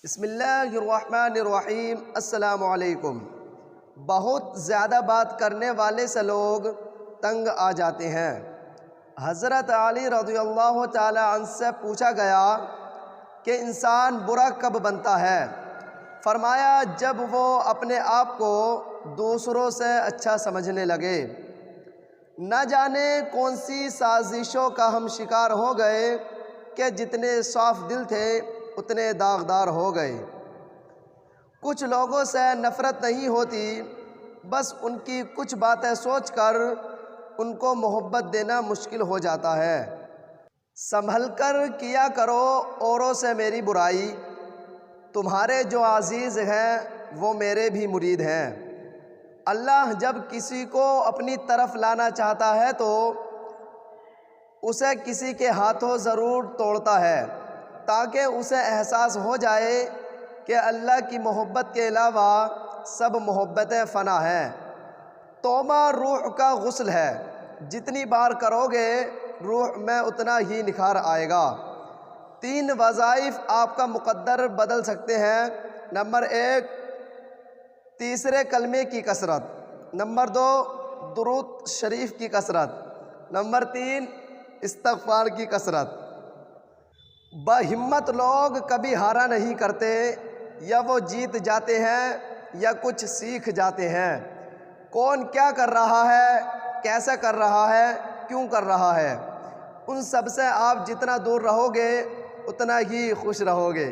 بسم اللہ الرحمن الرحیم۔ السلام علیکم۔ بہت زیادہ بات کرنے والے سے لوگ تنگ آ جاتے ہیں۔ حضرت علی رضی اللہ تعالی عنہ سے پوچھا گیا کہ انسان برا کب بنتا ہے؟ فرمایا جب وہ اپنے آپ کو دوسروں سے اچھا سمجھنے لگے۔ نہ جانے کون سی سازشوں کا ہم شکار ہو گئے کہ جتنے صاف دل تھے اتنے داغدار ہو گئے۔ کچھ لوگوں سے نفرت نہیں ہوتی، بس ان کی کچھ باتیں سوچ کر ان کو محبت دینا مشکل ہو جاتا ہے۔ سنبھل کر کیا کرو اوروں سے میری برائی، تمہارے جو عزیز ہیں وہ میرے بھی مرید ہیں۔ اللہ جب کسی کو اپنی طرف لانا چاہتا ہے تو اسے کسی کے ہاتھوں ضرور توڑتا ہے تاکہ اسے احساس ہو جائے کہ اللہ کی محبت کے علاوہ سب محبتیں فنا ہیں۔ توبہ روح کا غسل ہے، جتنی بار کرو گے روح میں اتنا ہی نکھار آئے گا۔ 3 وظائف آپ کا مقدر بدل سکتے ہیں۔ نمبر 1، تیسرے کلمے کی کثرت۔ نمبر 2، درود شریف کی کثرت۔ نمبر 3، استغفار کی کثرت۔ باہمت لوگ کبھی ہارا نہیں کرتے، یا وہ جیت جاتے ہیں یا کچھ سیکھ جاتے ہیں۔ کون کیا کر رہا ہے، کیسے کر رہا ہے، کیوں کر رہا ہے، ان سب سے آپ جتنا دور رہو گے اتنا ہی خوش رہو گے۔